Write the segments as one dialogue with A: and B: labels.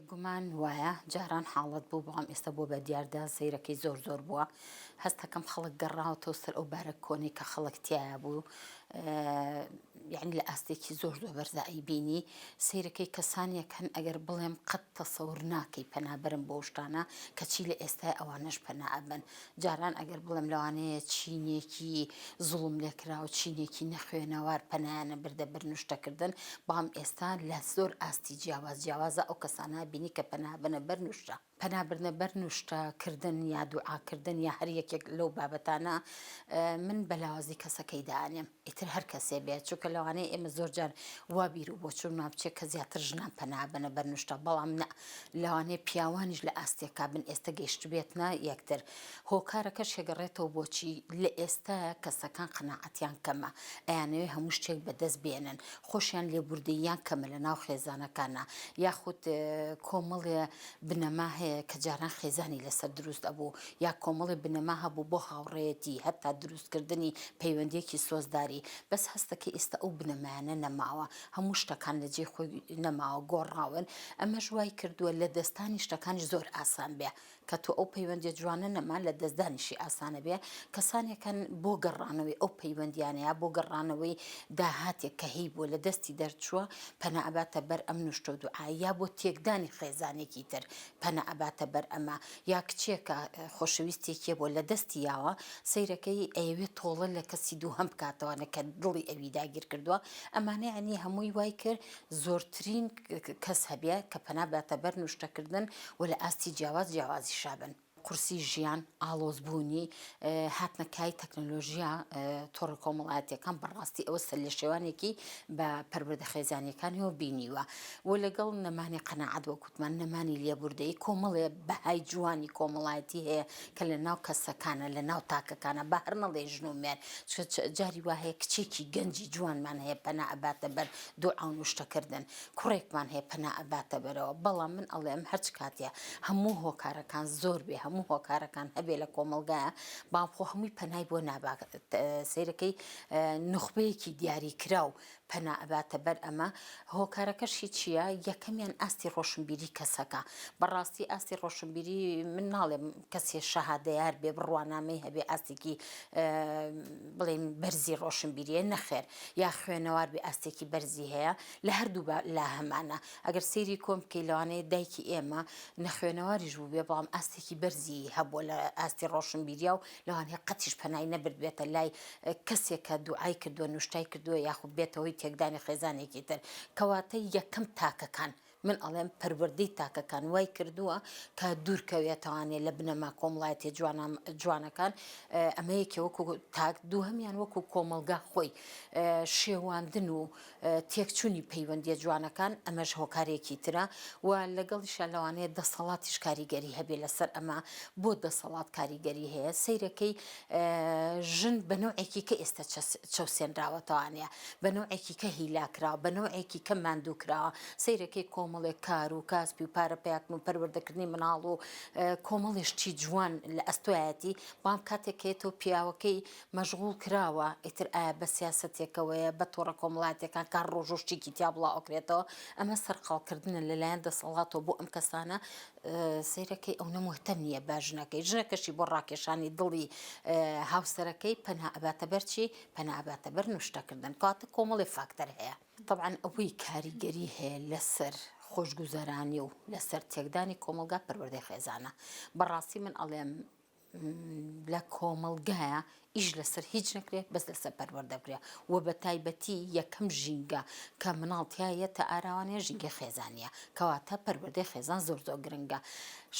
A: گومان وایە جاران حاڵەت بوو بەڵام ئێستا بۆ بە دیاردا سەیرەکەی زۆر بووە هەستەکەم خەڵک گەڕاوەتەوە سەر ئەو بارە کۆنی کە خەڵک تایە بوو یعنی لە ئاستێکی زۆر بەرزایی بینی سەیرەکەی کەسانێکن ئەگەر بڵێم قەت تەسەور ناکەی پەنابەرم بۆ شتانە کەچی لە ئێستای ئەوانەش پەنابن جاران ئەگەر بڵێم لەوانەیە چینێکی زوڵم لێکراوە چینێکی نەخوێنەوار پەنایانە بردە برنوشتەکردن بەڵام ئێستا لە زۆر ئاستی جیاوازە ئەو کەسانە بینی کە پەنابنە بەرنوشتە پەنابرنە بەرنوشتەکردن یا دوعاکردن یا هەر یەکێک لەو بابەتانە من بەلاوازی کەسەکەی دانێم ئیتر هەر کەسێ بێت چونکە لەوانەیە ئێمە زۆر جار وا بیر و بۆ چون ناوچێت کە زیاتر ژنان پەنابنە بەرنوشتە بەڵام لەوانەیە پیاوانیش لە ئاستێکا بن ئێستا گەیشت بێتنا یەکتر هۆکارەکەش هێگەڕێتەوە بۆچی لە ئێستا کەسەکان قەناعەتیان کەمە ئەیانەوێ هەموو شتێک بەدەست بێنن خۆشیان لێبوردەییان کەمە لە ناو خێزانەکانە یاخود کۆمەڵێ بنەما هەیە کە جاران خێزانی لەسەر دروست ئەبوو یا کۆمەڵی بنەما هەبوو بۆ هاوڕێیەتی هەتا دروستکردنی پەیوەندیەکی سۆزداری بەس هەستەکە ئێستا ئەو بنەمایانە نەماوە هەموو شتەکان لە جێ خۆی نەماوە گۆڕاون ئەمە ژوای کردووە لە دەستانی شتەکانی زۆر ئاسان بێ کە تۆ ئەو پەیوەندی جوانە نەما لە دەستدانیشی ئاسانە بێ کەسانێکن بۆ گەڕانەوەی ئەو پەیوەندیانەیە بۆ گەڕانەوەی داهاتێک کە هەی بووە لە دەستی دەرچووە پەنا ئەباتە بەر ئەم نوشتە و دوعای یا بۆ تێکدانی خێزانێکی تر پەنا ئەباتە بەر ئەمە یا کچێکە خۆشەویستێکیە بۆ لە دەستی یاوە سەیرەکەی ئەیەوێت تۆڵە لە کەسی دووهەم بکاتەوەنە کە دڵی ئەوی داگیر کردووە ئەمانە ینی هەمووی وای کرد زۆرترین کەس هەبێ کە پەنا باتە بەر نوشتەکردن و لە ئاستی جیاوازی شابن قورسی ژیان ئالۆزبوونی هاتنەکای تەکنۆلۆژیا تۆڕە کۆمەڵایەتیەکان بەڕاستی ئەوە سەر لە شێوانێکی بە پەروەردە خێزانیەکانیەوە بینیوە و لەگەڵ نەمانی قەناعەت وەکوتمان نەمانی لێبوردەیی کۆمەڵێ بەهای جوانی کۆمەڵایەتی هەیە کە لە ناو کەسەکانە لە ناو تاکەکانە بە هەر نەڵێ ژن و مێر جاری وا هەیە کچێکی گەنجی جوانمان هەیە پەنا ئەباتە بەر دوعا و نوشتەکردن کوڕێکمان هەیە پەنا ئەباتە بەرەوە بەڵام من ئەڵێم هەرچ کاتێ هەموو هۆکارەکان زۆر بێ هەموو هۆکارەکان هەبێ لە کۆمەلگایە باخۆ هەمووی پەنای بۆ نابات سیرەکەی نخبەیەکی دیاری کراو پەنا ئەباتە بەر ئەمە هۆکارەکەشی چییە یەکەمیان ئاستی ڕۆشنبیری کەسەکە بەڕاستی ئاستی ڕۆشنبیری من ناڵێم کەسێ شەهادەیار بێ بڕوانامەی هەبێ ئاستێکی بڵێن بەرزی ڕۆشنبیریە نەخێر یا خوێنەوار بێ ئاستێکی بەرزی هەیە لە هەردوو لا هەمانە ئەگەر سەیری کۆم بکەی لەوانەیە دایکی ئێمە نەخوێنەواریش بوو بێ بەڵام ئاستێکی بەرزی هەبووە لە ئاستی ڕۆشنبیریە و لەوانەیە قەتیش پەنای نەبرد بێتە لای کەسێکە دوعای کردووە نوشتای کردووە یاخود بێتەوەی تێکدانی خێزانێکی تر کەواتە یەکەم تاکەکان من ئەڵێم پەروەردەی تاکەکان وای کردووە کە دوورکەوێتەوانێت لە بنەما کۆمەڵایەتی جوانەکان ئەمە یەکێ وەکو تاک دووهەمیان وەکو کۆمەلگا خۆی شێواندن و تێکچوونی پەیوەندیە جوانەکان ئەمەش هۆکارێکی ترە و لەگەڵیشە لەوانەیە دەسەڵاتیش کاریگەری هەبێ لەسەر ئەمە بۆ دەسەڵات کاریگەری هەیە سەیرەکەی ژن بە نوعێکی کە ئێستا چەوسێنراوەتەوانەیە بە نوعێکی کە هیلاکراوە بە نوعێکی کە ماندووکراوە سەیرەکەی کۆمەڵێک کار و کاسبی و پارە پیاکن و پەروەردەکردنی مناڵ و کۆمەڵێشتی جوان لە ئەستۆیەتی بام کاتێکێتەوە پیاوەکەی مەشغوڵ کراوە ئیتر ئایا بە سیاسەتێکەوەیە بە تۆڕە کۆمەڵایەتەکان کار ڕۆژوشتێکی تیا بڵا ئۆکرێتەوە ئەمە سەرقاڵکردنە لەلایەن دەسەڵاتەوە بۆ ئەم کەسانە سەیرەکەی ئەو نەموهتەم نییە با ژنەکەی ژنەکەشی بۆ ڕاکێشانی دڵی هاوسەرەکەی پەنا ئەباتە بەرچی پەنا ئەباتە بەر نوشتەکردن کاتە کۆمەڵی فاکتەر هەیە طبعا ئەوەی کاریگەری هەیە لەسەر خۆشگوزەرانی و لەسەر تێکدانی کۆمەلگا پەروەردەی خێزانە بەڕاستی من ئەڵێم لە کۆمەلگایە ئیش لەسەر هیچ نەکرێت بەس لەسەر پەروەردە بکرێ و بە تایبەتی یەکەم ژینگە کە مناڵتیایە تا ئاراوانەیە ژینگە خێزانیە کەواتە پەروەردەی خێزان زۆر گرنگە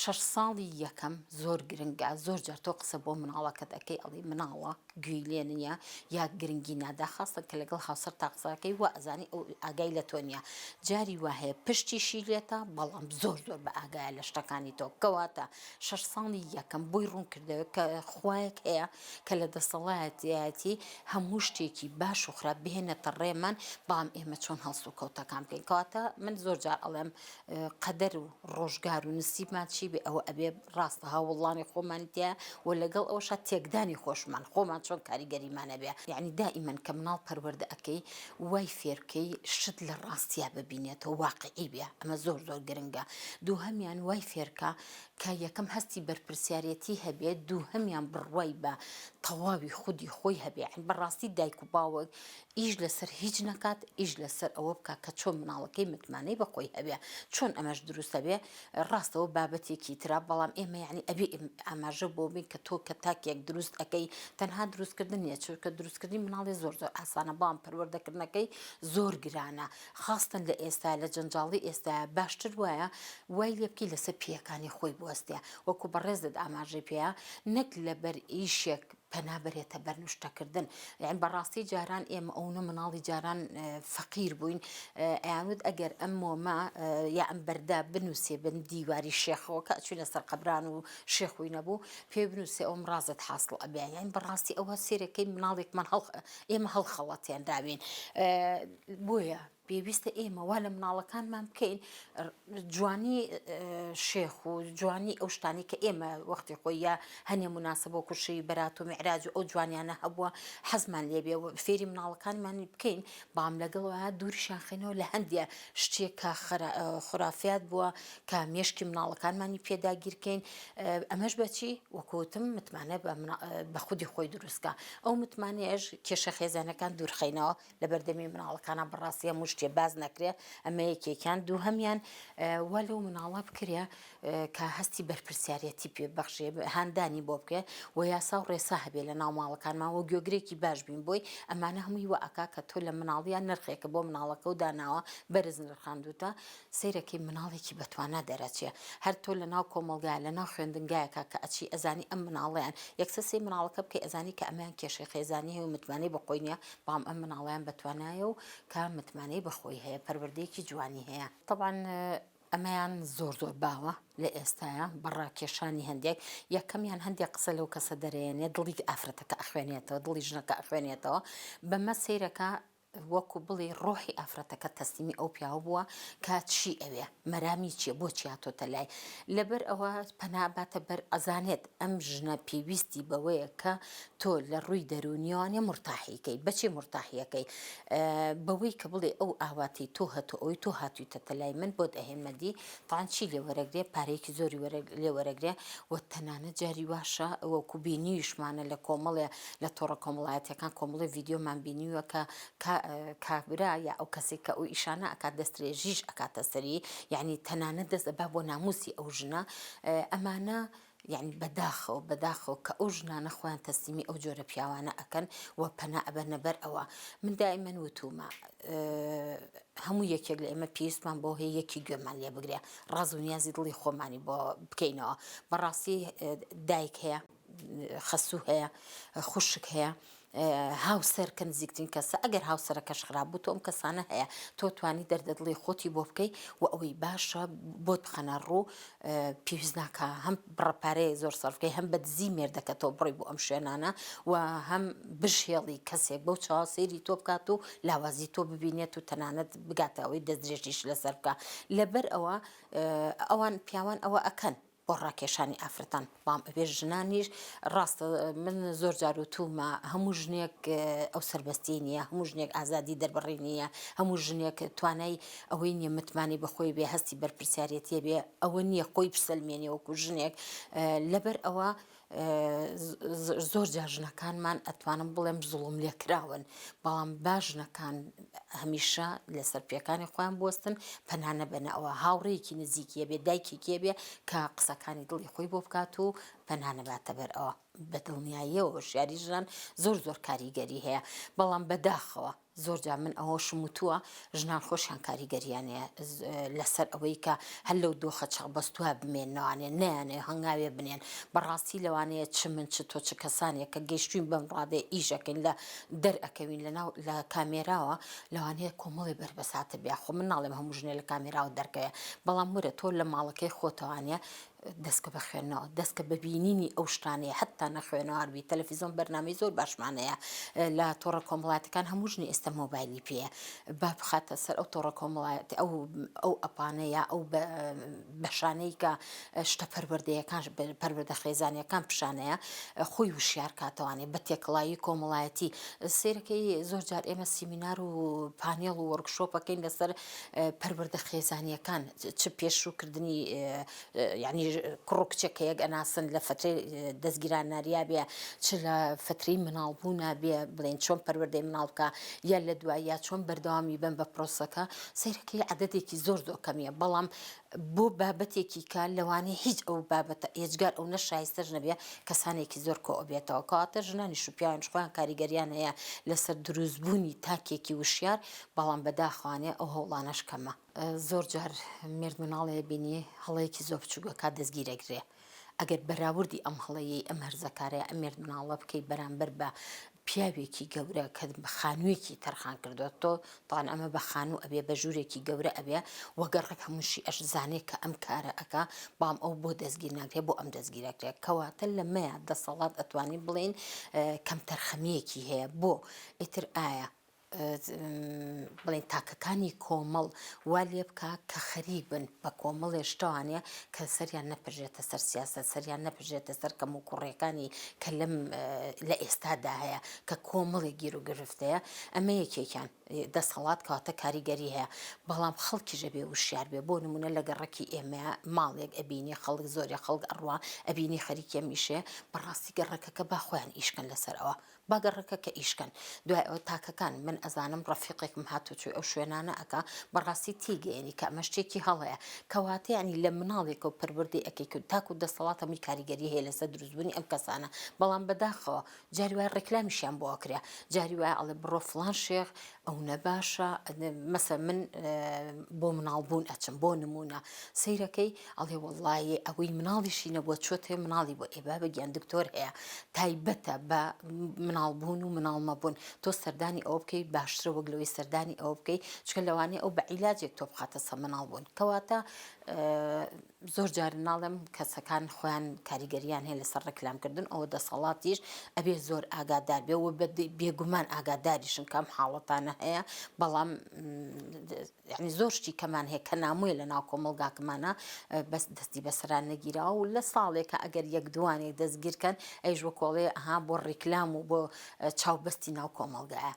A: 6 ساڵی یەکەم زۆر گرنگە زۆر جار تۆ قسە بۆ مناڵەکەت ئەەکەی ئەڵی مناڵە گوێی لێ نیە یا گرنگی نادا خاستە کە لەگەڵ هاوسەر تا قسەکەی وە ئەزانی ئەو ئاگای لە تۆ نیە جاری وا هەیە پشتیشی لێتە بەڵام زۆر بە ئاگایە لە شتەکانی تۆ کەواتە 6 ساڵی یەکەم بۆی ڕوونکردن کردەوە کە خوایەک هەیە کە لە دەسەڵاتایەتی هەموو شتێکی باش و خراپ بهێنێتە ڕێمان بەڵام ئێمە چۆن هەڵسو کەوتەکان بکەین کەواتە من زۆر جار ئەڵێم قەدەر و ڕۆژگار و نسیبمان چی بێ ئەوە ئەبێ ڕاستە هاوڵانی خۆمان تیا و لەگەڵ ئەوشە تێکدانی خۆشمان خۆمان چۆن کاریگەریمانە بێ یعنی دائیمەن کە مناڵ پەروەردە ئەەکەی وای فێرکەی شت لە ڕاستیا ببینێتەوە واقعی بێ ئەمە زۆر زۆر گرنگە دووهەمیان وای فێرکە کە یەکەم هەستی بەرپرسیارەتی هەبێت دووهەمیان بڕوای بە تەواوی خودی خۆی هەبێ بەڕاستی دایک و باوک ئیش لەسەر هیچ نەکات ئیش لەسەر ئەوە بکە کە چۆن مناڵەکەی متمانەی بەخۆی هەبێ چۆن ئەمەش دروستە بێ ڕاستەوە بابەتێکی ترا بەڵام ئێمە یعنی ئەبێ ئاماژە بۆ بین کە تۆ کە تاکێک دروست ئەەکەی تەنها دروستکردن نیە چونکە دروستکردنی مناڵی زۆر زۆر ئاسانە بەڵام پەروەردەکردنەکەی زۆر گرانە خاستن لە ئێستا لە جەنجاڵی ئێستا باشتر وایە وای لێ بکەی لەسەر پیەکانی خۆی بوەستێ وەکو بەڕێزت ئاماژەی پێەیە نەک لەبەر ئیشێک پەنابەرێتە بەرنوشتەکردن یعنی بەڕاستی جاران ئێمە ئەوە مناڵی جاران فەقیر بووین ئەیانوت ئەگەر ئەم مۆمە یا ئەم بەردا بنووسێ بن دیواری شێخەوە کە ئەچوونە سەر قەبران و شێخوی نەبوو پێ بنووسێ ئەوم ڕازت حاصڵ ئەبێ یعنی بەڕاستی ئەوە سێرەکەی مناڵێکمان ئێمە هەڵخەڵەتێنراوین بۆیە پێویستە ئێمە وا لە مناڵەکانمان بکەین جوانی شێخ و جوانی ئەو شتانی کە ئێمە وەختی خۆی یا هەنێ مناسبە و کوشەی بەرات و میعراج و ئەو جوانیانە هەبووە حەزمان لێبێ و فێری مناڵەکانمانی بکەین بام لەگەڵەوە دووریشان خێنەوە لە هەندێ شتێک کە خرافات بووە کە مێشکی مناڵەکانمانی پێداگیرکەین ئەمەش بەچی وەکوتم متمانە بە خودی خۆی دروستکە ئەو متمانەیەش کێشە خێزانەکان دوورخینەوە لە بەردەمی مناڵەکانە بەڕاستی هەموو شتێ باز نەکرێ ئەمە یەکێکیان دووهەمیان وا لەو مناڵە بکرێ کە هەستی بەرپرسیارەتی پێبەخشێ هاندانی بۆ بکێ و یاسا و ڕێسا هەبێ لە ناو ماڵەکانماوە گوێگرێکی باش بین بۆی ئەمانە هەمووی وەئکا کە تۆ لە مناڵیان نرخێکە بۆ مناڵەکە و داناوە بەرز نرخاندوتە سیرەکەی مناڵێکی بەتوانە دەرەچێ هەر تۆ لە ناو کۆمەڵگایە لە ناو خوێندنگایەکە کە ئەچی ئەزانی ئەم مناڵیان یەکسەسی مناڵەکە بکەی ئەزانی کە ئەمیان کێشەی خێزانی هەیە و متمانەی بەخۆی نییە بەڵام ئەم مناڵیان بەتوانایە و کە متمانەی بەخۆی هەیە پەروەردەیەکی جوانی هەیە طبعاً ئەمەیان زۆر زۆر باوە لە ئێستاە بەڕاکێشانی هەندێک یەکەمیان هەندێک قسە لەو کەسە دەرێنێت دڵی ئافرەتەکە ئەخوێنێتەوە دڵی ژنەکە ئەخوێنێتەوە بەمە سەیرەکە وەکو بڵێ ڕۆحی ئافرەتەکە تەسلیمی ئەو پیاوە بووە کە چی ئەوێ مەرامی چییە بۆ چیاتۆتە لای لەبەر ئەوە پەناباتە بەر ئەزانێت ئەم ژنە پێویستی بەوەیە کە تۆ لە ڕووی دەرونیوانێ مرتاحیەکەی بەچی مرتاحیەکەی بەوەی کە بڵێ ئەو ئاواتی تۆ هەتو ئەوی تۆ هاتوویتە لای من بۆت ئەهێمەدی تاان چی لێ وەرەگرێ پارەیەکی زۆری لێ وەرەگرێ و تەنانەت جاری واشە وەکو بینیویشمانە لە کۆمەڵێ لە تۆڕە کۆمەڵایەتەکان کۆمەڵی ڤیددیۆمان بینیوە کە کابرا یا ئەو کەسێک کە ئەو ئیشانە ئەکات دەسترێژیش ئەکاتە سەری یعنی تەنانەت دەست ئەبا بۆ ناموسی ئەو ژنە ئەمانە یعنی بەداخەوە کە ئەو ژنانە خۆیان تەسلیمی ئەو جۆرە پیاوانە ئەکەن و پەنا ئەبەرنەبەر ئەوە من دائیمەن وتومە هەموو یەکێک لە ئێمە پێویستمان بۆ هەیە یەکی گوێمان لێ بگرێ ڕاز و نیازی دڵی خۆمانی بۆ بکەینەوە بەڕاستی دایک هەیە خەسوو هەیە خوشک هەیە هاوسەر کە نزیکترین کەسە ئەگەر هاوسەرەکەش خراپ بوو تۆ ئەم کەسانە هەیە تۆ توانی دەردەدڵی خۆتی بۆ بکەی و ئەوەی باشە بۆت بخەنە ڕوو پێویست ناکە هەم بڕەپارەیە زۆر سەرفکەی هەم بەدزی مێردەکەتەوە بڕی بۆ ئەم شوێنانە و هەم بژهێڵی کەسێک بەو چاوە سەیری تۆ بکات و لاوازی تۆ ببینێت و تەنانەت بگاتەوەی دەستدرێژیش لەسەر بکە لەبەر ئەوە ئەوان پیاوان ئەوە ئەکەن بۆ ڕاکێشانی ئافرەتان بام ئەبێ ژنانیش ڕاستە من زۆر جار وتومە هەموو ژنێک ئەو سربەستی نییە هەموو ژنێک ئازادی دەربڕی نییە هەموو ژنێک توانای ئەوەی نییە متمانی بەخۆی بێ هەستی بەرپرسیارەتیە بێ ئەوە نییە خۆی بسەلمێنێ وەکو ژنێک لەبەر ئەوە زۆر جار ژنەکانمان ئەتوانم بڵێم زوڵم لێکراون بەڵام باژنەکان هەمیشە لەسەر پێکانی خۆیان بوەستن پەنانە بەنە ئەوە هاوڕێیەکی نزیکیە بێ دایکێکیە بێ کە قسەکانی دڵی خۆی بۆ بکات و پەنانە باتە بەر ئەوە بەدڵنیاییەوە شیاری ژنان زۆر کاریگەری هەیە بەڵام بەداخەوە زۆر جا من ئەوەشم وتووە ژنان خۆشیان کاریگەریانەیە لەسەر ئەوەی کە هەر لەو دۆخە چاقبەستووە بمێنەوانێ نەیانێ هەنگاوێ بنێن بەڕاستی لەوانەیە چ من چ تۆ چ کەسانێک کە گەیشتوین بەم ڕادێ ئیژەکەین لە دەرئەکەوین لە کامێراوە لەوانەیە کۆمەڵی بەربەساتە بیا خۆ من ناڵێم هەموو ژنێ لە کامێراوە دەرکەوێ بەڵام ورە تۆ لە ماڵەکەی خۆتەوانێ دەستکە بە خوێندنەوە دەستکە بە بینینی ئەو شتانەیە حتا نەخوێنەوە هەربی تەلەڤیزۆن بەرنامەی زۆر باشمانەیە لە تۆڕە کۆمەڵایەتەکان هەموو ژنی ئێستا مۆبایلی پێیە با بخاتە سەر ئەو تۆڕە کۆمەڵایەتی ئەو ئەپانەیە ئەو بەشانەی کە شتە پەروەردەیەکان پەروەردە خێزانیەکان پیشانەیە خۆی وشیار کاتەوانێ بە تێکەڵایی کۆمەڵایەتی سیرەکەی زۆر جار ئێمە سیمینار و پانێڵ و وەرکشۆپەکەین لەسەر پەروەردە خێزانیەکان چ پێشووکردنی یعنی کوڕ و کچێک کە یەک ئەناسن لە فترەی دەستگیرانناریە بێ چ لە فترەی مناڵبوونا بێ بڵێن چۆن پەروەردەی مناڵ بکە یا لە دوای یا چۆن بەردەوامی بن بە پرۆسەکە سیرەکەی عەدەدێکی زۆر کەمیە بەڵام بۆ بابەتێکی کە لەوانەیە هیچ ئەو بابەتە ئێجگار ئەو نەشایستەش نەبێ کەسانێکی زۆر کۆبێتەوە کەواتە ژنانی شوپیان خۆیان کاریگەریان هەیە لەسەر دروستبوونی تاکێکی وشیار بەڵام بەداخوانێ ئەو هەوڵانەش کەمە زۆر جار مێرد مناڵەیە بینی هەڵەیەکی زۆر بچووکە کات دەستگیرەکرێ ئەگەر بەراوردی ئەم هەڵەیەی ئەم هەرزەکارەیە ئەم مێرد مناڵە بکەی بەرامبەر بە پیاوێکی گەورە کە بە خانوویەکی تەرخان کردووە تۆ تاوان ئەمە بە خانوو ئەبێ بە ژوورێکی گەورە ئەبێ وەگەڕێک هەمووشی ئەش زانێت کە ئەم کارە ئەکا بام ئەو بۆ دەستگیر ناکرێ بۆ ئەم دەستگیرەکرێت کەواتە لەمەیە دەسەڵات ئەتوانی بڵێن کەم تەرخەمیەکی هەیە بۆ ئیتر ئایا بڵێن تاکەکانی کۆمەڵ وا لێ بکە کە خەریبن بە کۆمەڵێ شتوانەیە کە سەریان نەپژێتە سەر سیاسەت سەریان نەپژێتە سەر کەم و کوڕیەکانی کە لە ئێستادا هەیە کە کۆمەڵێک گیر و گرفتەیە ئەمە یەکێکیان دەسەڵات کەواتە کاریگەری هەیە بەڵام خەڵکیژە بێ وشیار بێ بۆ نمونە لە گەڕەکی ئێمە ماڵێک ئەبینی خەڵک زۆری خەڵک ئەڕوا ئەبینی خەریکە میشێ بەڕاستی گەڕەکەکە با خۆیان ئیشکن لەسەر ئەوە باگەڕەکە کە ئیشکن دوای ئەو تاکەکان من ئەزانم ڕەفیقێکم هاتوچوی ئەو شوێنانە ئەکا بەڕاستی تێگەێنی کە ئەمە شتێکی هەڵەیە کەواتە ینی لە مناڵێکە و پەروەردەی ئەکەی کرد تاکو و دەسەڵات هەمووی کاریگەری هەیە لەسەر دروستبوونی ئەم کەسانە بەڵام بەداخەوە جاری وای ڕێکلامیشیان بۆ ئەکرێ جاری وای ئەڵێ بڕۆ فڵان شێخ ئەو نەباشە مەسە من بۆ مناڵبوون ئەچم بۆ نمونە سەیرەکەی ئەڵێ وەڵڵایێ ئەوەی مناڵیشی نەبووە چۆتێ مناڵی بۆ ئێبا بەگیان دکتۆر هەیە تایبەتە بە مناڵبوون و مناڵمەبوون تۆ سەردانی ئەوە بکەی باشترە وەک لەوەی سەردانی ئەوە بکەی چکە لەوانەیە ئەو بە عیلاجێک تۆ بخاتە سە مناڵبوون کەواتە زۆر جار ناڵم کەسەکان خۆیان کاریگەریان هەیە لەسەر ڕێکلامکردن ئەوە دەسەڵاتیش ئەبێ زۆر ئاگادار بێ و بێگومان ئاگاداریشن کەم حاڵەتانە هەیە بەڵام یعنی زۆر شتی کەمان هەیە کە ناموویە لە ناو کۆمەڵگاکەمانە بەس دەستی بەسەران نەگیرا و لە ساڵێکە ئەگەر یەک دوانێک دەستگیرکەن ئەیش وە کۆڵێ ئەها بۆ ڕێکلام و بۆ چاوبەستی ناو کۆمەڵگایە